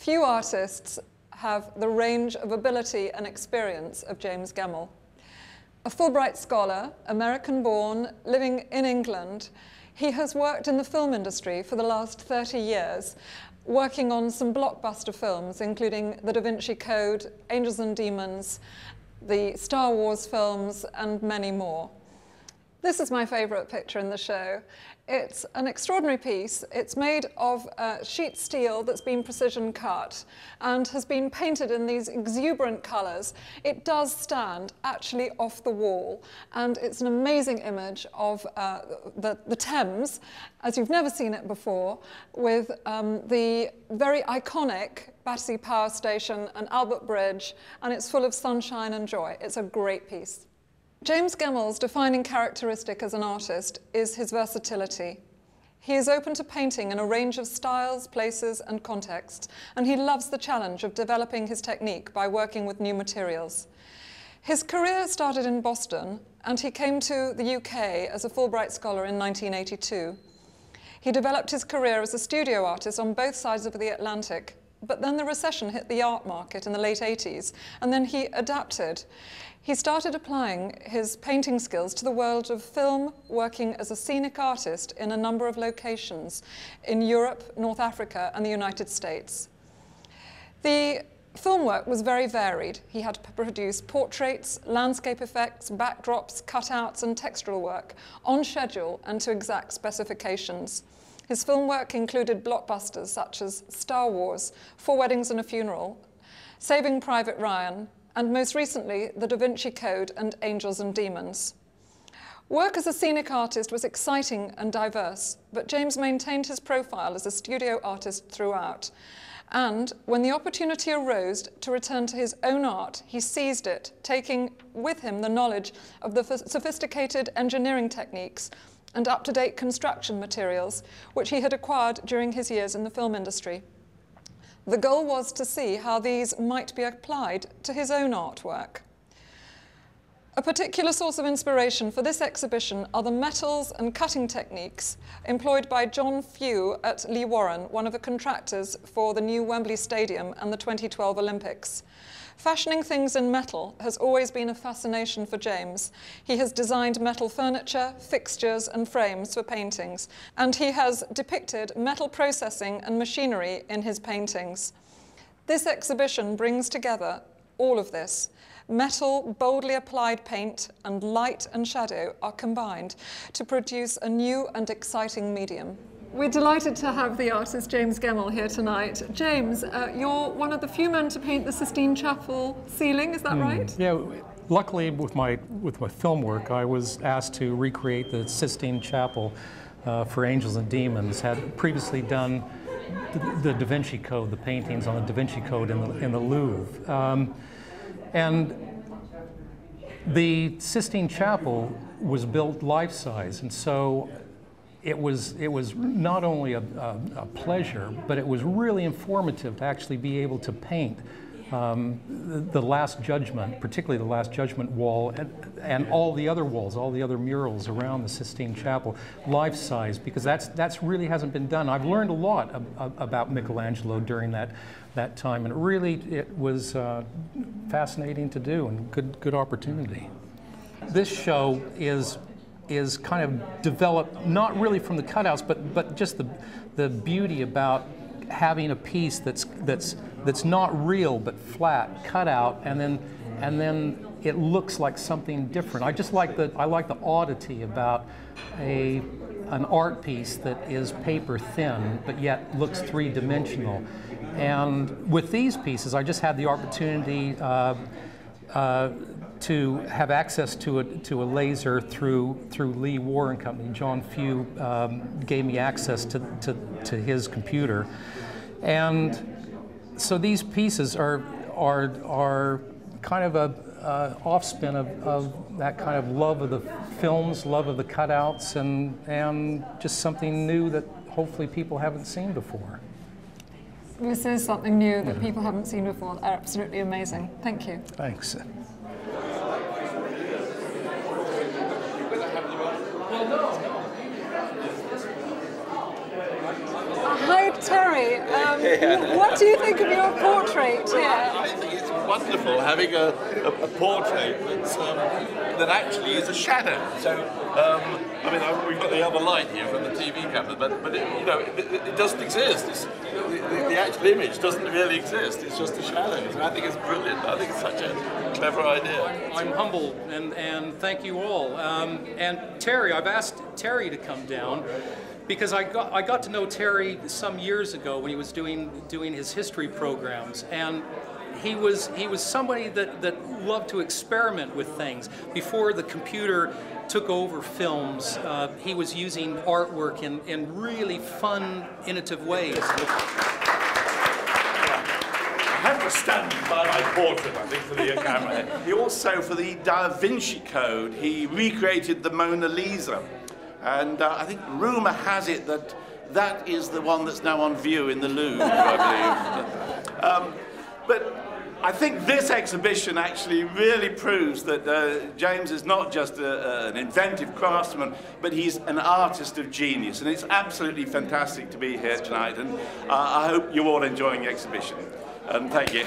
Few artists have the range of ability and experience of James Gemmill. A Fulbright scholar, American-born, living in England, he has worked in the film industry for the last 30 years, working on some blockbuster films, including The Da Vinci Code, Angels and Demons, the Star Wars films, and many more. This is my favourite picture in the show. It's an extraordinary piece. It's made of sheet steel that's been precision cut and has been painted in these exuberant colours. It does stand actually off the wall, and it's an amazing image of the Thames, as you've never seen it before, with the very iconic Battersea Power Station and Albert Bridge, and it's full of sunshine and joy. It's a great piece. James Gemmill's defining characteristic as an artist is his versatility. He is open to painting in a range of styles, places, and contexts, and he loves the challenge of developing his technique by working with new materials. His career started in Boston, and he came to the UK as a Fulbright scholar in 1982. He developed his career as a studio artist on both sides of the Atlantic, but then the recession hit the art market in the late 80s, and then he adapted. He started applying his painting skills to the world of film, working as a scenic artist in a number of locations in Europe, North Africa, and the United States. The film work was very varied. He had to produce portraits, landscape effects, backdrops, cutouts, and textural work on schedule and to exact specifications. His film work included blockbusters such as Star Wars, 4 Weddings and a Funeral, Saving Private Ryan, and most recently, The Da Vinci Code and Angels and Demons. Work as a scenic artist was exciting and diverse, but James maintained his profile as a studio artist throughout. And when the opportunity arose to return to his own art, he seized it, taking with him the knowledge of the sophisticated engineering techniques and up-to-date construction materials which he had acquired during his years in the film industry. The goal was to see how these might be applied to his own artwork. A particular source of inspiration for this exhibition are the metals and cutting techniques employed by John Few at Lee Warren, one of the contractors for the new Wembley Stadium and the 2012 Olympics. Fashioning things in metal has always been a fascination for James. He has designed metal furniture, fixtures, and frames for paintings, and he has depicted metal processing and machinery in his paintings. This exhibition brings together all of this. Metal, boldly applied paint, and light and shadow are combined to produce a new and exciting medium. We're delighted to have the artist James Gemmill here tonight. James, you're one of the few men to paint the Sistine Chapel ceiling, is that right? Yeah, luckily with my film work, I was asked to recreate the Sistine Chapel for Angels and Demons. Had previously done the Da Vinci Code, the paintings on the Da Vinci Code in the Louvre. And the Sistine Chapel was built life-size, and so it was not only a pleasure, but it was really informative to actually be able to paint the Last Judgment, particularly the Last Judgment wall, and all the other walls, all the other murals around the Sistine Chapel, life-size, because that's really hasn't been done. I've learned a lot about Michelangelo during that time, and it was fascinating to do and good opportunity. This show is kind of developed not really from the cutouts, but just the beauty about having a piece that's not real but flat, cut out, and then it looks like something different. I like the oddity about an art piece that is paper thin but yet looks three-dimensional. And with these pieces, I just had the opportunity to have access to a laser through Lee Warren Company. John Few gave me access to his computer, and so these pieces are kind of a offspin of that kind of love of the films, love of the cutouts, and just something new that hopefully people haven't seen before. This is something new that people haven't seen before. They're absolutely amazing. Thank you. Thanks. Hi, Terry. What do you think of your portrait here? I think it's wonderful having a portrait that actually is a shadow. So, I mean, we've got the other light here from the TV camera, but it doesn't exist. The actual image doesn't really exist. It's just a shadow. So I think it's brilliant. I think it's such a clever idea. I'm humbled, and thank you all. And Terry, I've asked Terry to come down, because I got to know Terry some years ago when he was doing his history programs, and he was somebody that loved to experiment with things. Before the computer took over films, he was using artwork in really fun, innovative ways. I have to stand by my portrait, I think, for the camera. He also, for the Da Vinci Code, he recreated the Mona Lisa. And I think rumour has it that that is the one that's now on view in the Louvre, I believe. But I think this exhibition actually really proves that James is not just an inventive craftsman, but he's an artist of genius. And it's absolutely fantastic to be here tonight. And I hope you're all enjoying the exhibition. Thank you.